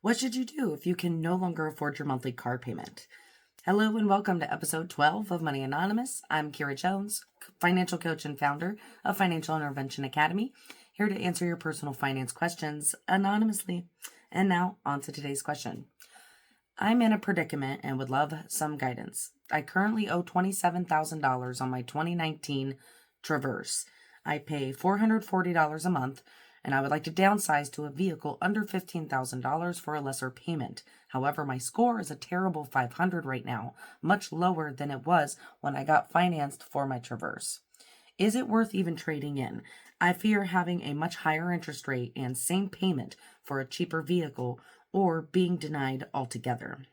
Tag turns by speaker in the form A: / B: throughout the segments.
A: What should you do if you can no longer afford your monthly car payment? Hello and welcome to episode 12 of Money Anonymous. I'm Kira Jones, financial coach and founder of Financial Intervention Academy, here to answer your personal finance questions anonymously. And now, on to today's question. I'm in a predicament and would love some guidance. I currently owe $27,000 on my 2019 Traverse. I pay $440 a month, and I would like to downsize to a vehicle under $15,000 for a lesser payment. However, my score is a terrible 500 right now, much lower than it was when I got financed for my Traverse. Is it worth even trading in? I fear having a much higher interest rate and same payment for a cheaper vehicle or being denied altogether.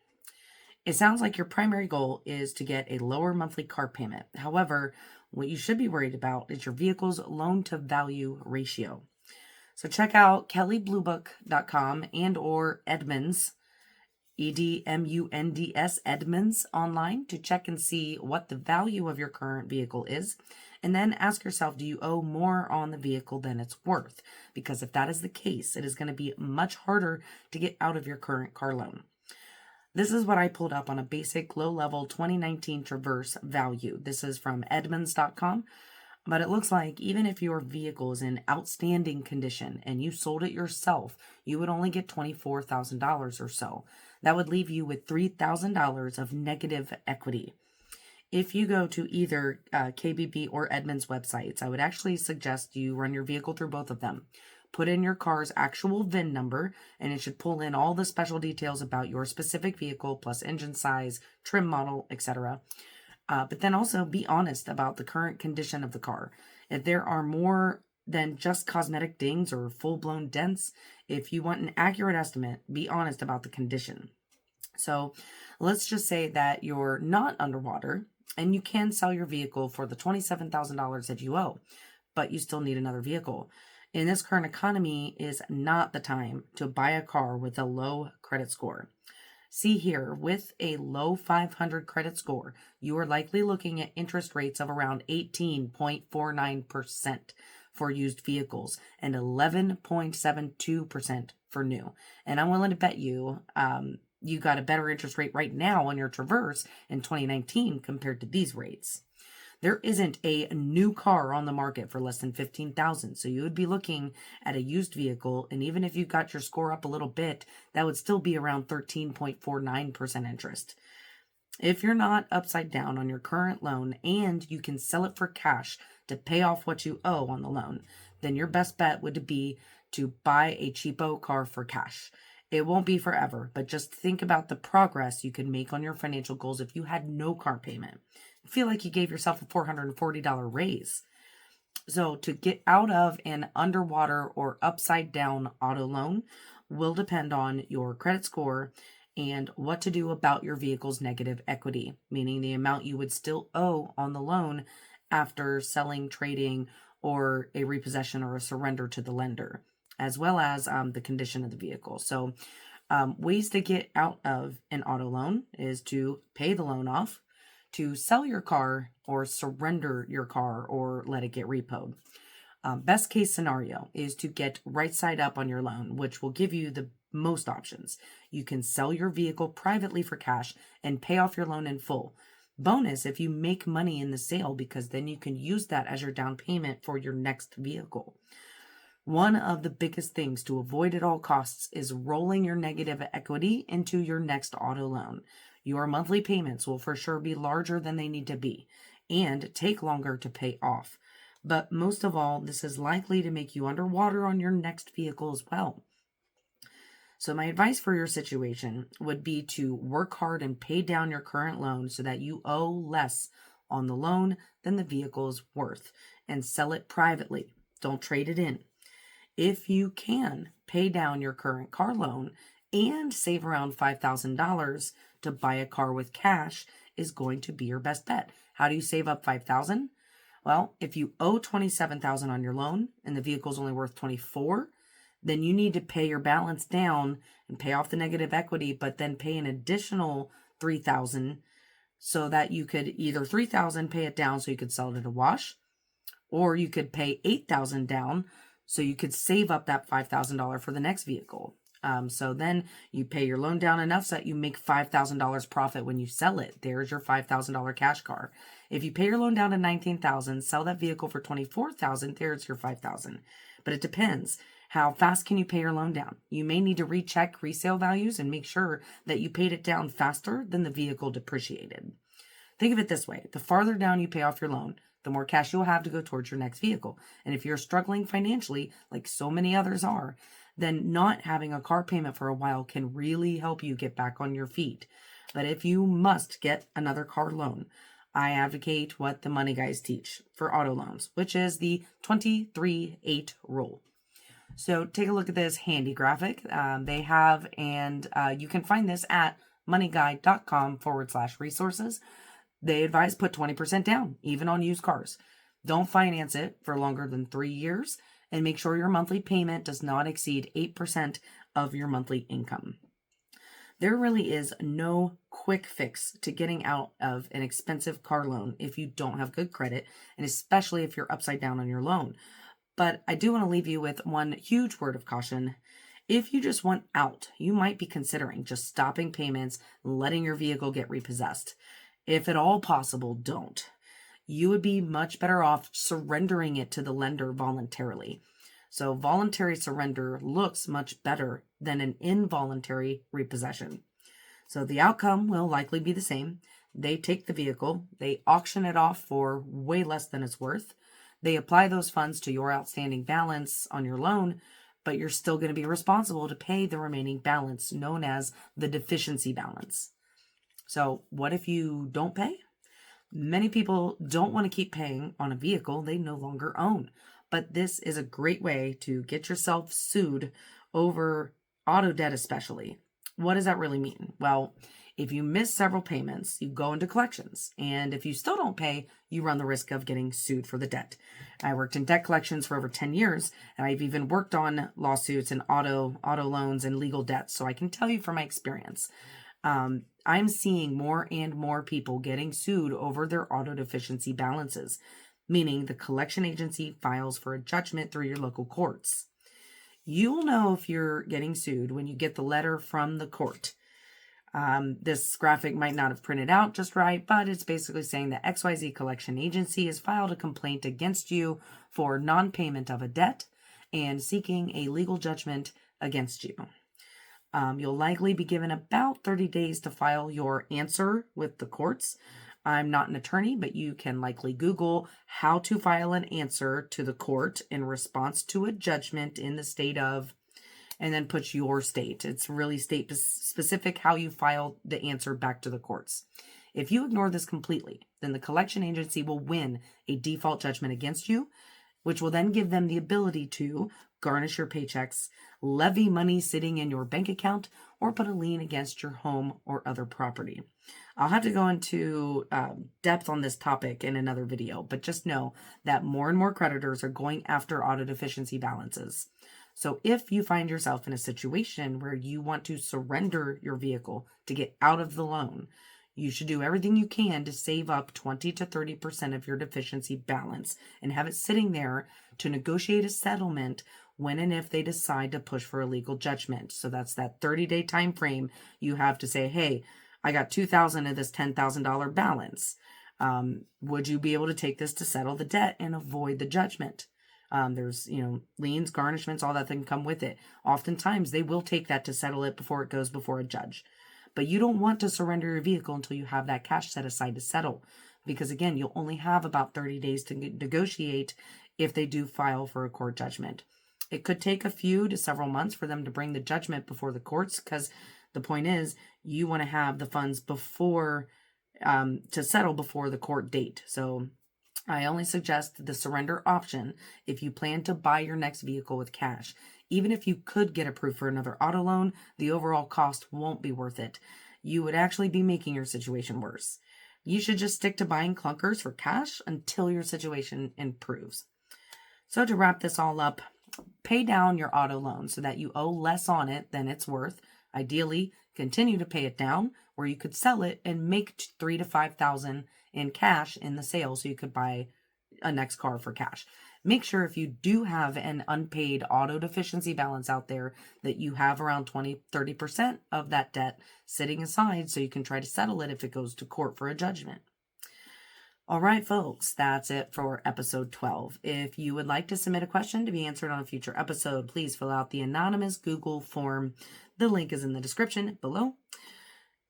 A: It sounds like your primary goal is to get a lower monthly car payment. However, what you should be worried about is your vehicle's loan to value ratio. So check out kellybluebook.com and or Edmunds, Edmunds, Edmunds online to check and see what the value of your current vehicle is. And then ask yourself, do you owe more on the vehicle than it's worth? Because if that is the case, it is going to be much harder to get out of your current car loan. This is what I pulled up on a basic low-level 2019 Traverse value. This is from Edmunds.com. But it looks like even if your vehicle is in outstanding condition and you sold it yourself, you would only get $24,000 or so. That would leave you with $3,000 of negative equity. If you go to either KBB or Edmunds websites, I would actually suggest you run your vehicle through both of them. Put in your car's actual VIN number, and it should pull in all the special details about your specific vehicle, plus engine size, trim model, etc. But then also be honest about the current condition of the car. If there are more than just cosmetic dings or full-blown dents, if you want an accurate estimate, be honest about the condition. So let's just say that you're not underwater and you can sell your vehicle for the $27,000 that you owe, but you still need another vehicle. In this current economy is not the time to buy a car with a low credit score. See here, with a low 500 credit score, you are likely looking at interest rates of around 18.49% for used vehicles and 11.72% for new. And I'm willing to bet you you got a better interest rate right now on your Traverse in 2019 compared to these rates. There isn't a new car on the market for less than $15,000, so you would be looking at a used vehicle, and even if you got your score up a little bit, that would still be around 13.49% interest. If you're not upside down on your current loan and you can sell it for cash to pay off what you owe on the loan, then your best bet would be to buy a cheapo car for cash. It won't be forever, but just think about the progress you could make on your financial goals if you had no car payment. Feel like you gave yourself a $440 raise. So to get out of an underwater or upside down auto loan will depend on your credit score and what to do about your vehicle's negative equity, meaning the amount you would still owe on the loan after selling, trading, or a repossession or a surrender to the lender, as well as the condition of the vehicle. So ways to get out of an auto loan is to pay the loan off, to sell your car or surrender your car or let it get repoed. Best case scenario is to get right side up on your loan, which will give you the most options. You can sell your vehicle privately for cash and pay off your loan in full. Bonus if you make money in the sale, because then you can use that as your down payment for your next vehicle. One of the biggest things to avoid at all costs is rolling your negative equity into your next auto loan. Your monthly payments will for sure be larger than they need to be and take longer to pay off. But most of all, this is likely to make you underwater on your next vehicle as well. So my advice for your situation would be to work hard and pay down your current loan so that you owe less on the loan than the vehicle is worth, and sell it privately. Don't trade it in. If you can pay down your current car loan and save around $5,000 to buy a car with cash is going to be your best bet. How do you save up $5,000? Well, if you owe $27,000 on your loan and the vehicle is only worth $24,000, then you need to pay your balance down and pay off the negative equity, but then pay an additional $3,000 so that you could either $3,000 pay it down so you could sell it at a wash, or you could pay $8,000 down so you could save up that $5,000 for the next vehicle. So then you pay your loan down enough so that you make $5,000 profit when you sell it. There's your $5,000 cash car. If you pay your loan down to $19,000, sell that vehicle for $24,000, there's your $5,000. But it depends. How fast can you pay your loan down? You may need to recheck resale values and make sure that you paid it down faster than the vehicle depreciated. Think of it this way. The farther down you pay off your loan, the more cash you'll have to go towards your next vehicle. And if you're struggling financially, like so many others are, then not having a car payment for a while can really help you get back on your feet. But if you must get another car loan, I advocate what the money guys teach for auto loans, which is the 23-8 rule. So take a look at this handy graphic they have, and you can find this at moneyguide.com/resources. They advise put 20% down, even on used cars. Don't finance it for longer than 3 years, and make sure your monthly payment does not exceed 8% of your monthly income. There really is no quick fix to getting out of an expensive car loan if you don't have good credit, and especially if you're upside down on your loan. But I do want to leave you with one huge word of caution. If you just want out, you might be considering just stopping payments and letting your vehicle get repossessed. If at all possible, don't. You would be much better off surrendering it to the lender voluntarily. So voluntary surrender looks much better than an involuntary repossession. So the outcome will likely be the same. They take the vehicle, they auction it off for way less than it's worth. They apply those funds to your outstanding balance on your loan, but you're still going to be responsible to pay the remaining balance, known as the deficiency balance. So what if you don't pay? Many people don't want to keep paying on a vehicle they no longer own, but this is a great way to get yourself sued over auto debt especially. What does that really mean? Well, if you miss several payments, you go into collections, and if you still don't pay, you run the risk of getting sued for the debt. I worked in debt collections for over 10 years, and I've even worked on lawsuits and auto loans and legal debts, so I can tell you from my experience. I'm seeing more and more people getting sued over their auto deficiency balances, meaning the collection agency files for a judgment through your local courts. You'll know if you're getting sued when you get the letter from the court. This graphic might not have printed out just right, but it's basically saying that XYZ collection agency has filed a complaint against you for non-payment of a debt and seeking a legal judgment against you. You'll likely be given about 30 days to file your answer with the courts. I'm not an attorney, but you can likely Google how to file an answer to the court in response to a judgment in the state of, and then put your state. It's really state specific how you file the answer back to the courts. If you ignore this completely, then the collection agency will win a default judgment against you, which will then give them the ability to garnish your paychecks, levy money sitting in your bank account, or put a lien against your home or other property. I'll have to go into depth on this topic in another video, but just know that more and more creditors are going after auto deficiency balances. So if you find yourself in a situation where you want to surrender your vehicle to get out of the loan, you should do everything you can to save up 20 to 30% of your deficiency balance and have it sitting there to negotiate a settlement when and if they decide to push for a legal judgment. So that's that 30-day time frame you have to say, hey, I got $2,000 of this $10,000 balance. Would you be able to take this to settle the debt and avoid the judgment? There's, liens, garnishments, all that that can come with it. Oftentimes they will take that to settle it before it goes before a judge. But you don't want to surrender your vehicle until you have that cash set aside to settle. Because again, you'll only have about 30 days to negotiate if they do file for a court judgment. It could take a few to several months for them to bring the judgment before the courts, because the point is you want to have the funds before to settle before the court date. So I only suggest the surrender option if you plan to buy your next vehicle with cash. Even if you could get approved for another auto loan, the overall cost won't be worth it. You would actually be making your situation worse. You should just stick to buying clunkers for cash until your situation improves. So to wrap this all up, pay down your auto loan so that you owe less on it than it's worth. Ideally, continue to pay it down, where you could sell it and make $3,000 to $5,000 in cash in the sale, so you could buy a next car for cash. Make sure if you do have an unpaid auto deficiency balance out there that you have around 20-30% of that debt sitting aside so you can try to settle it if it goes to court for a judgment. All right, folks, that's it for episode 12. If you would like to submit a question to be answered on a future episode, please fill out the anonymous Google form. The link is in the description below.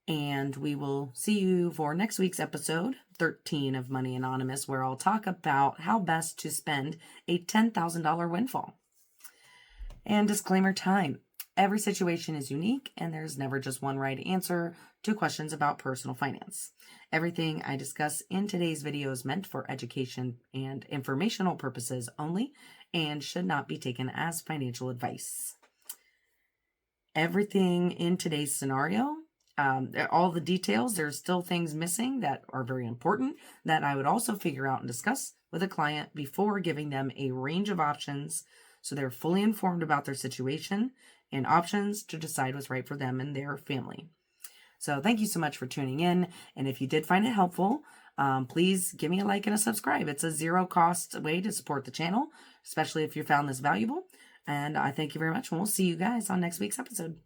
A: And we will see you for next week's episode 13 of Money Anonymous, where I'll talk about how best to spend a $10,000 windfall. And disclaimer time. Every situation is unique, and there's never just one right answer to questions about personal finance. Everything I discuss in today's video is meant for education and informational purposes only and should not be taken as financial advice. Everything in today's scenario, all the details, there's still things missing that are very important that I would also figure out and discuss with a client before giving them a range of options so they're fully informed about their situation and options to decide what's right for them and their family. So thank you so much for tuning in. And if you did find it helpful, please give me a like and a subscribe. It's a zero-cost way to support the channel, especially if you found this valuable. And I thank you very much, and we'll see you guys on next week's episode.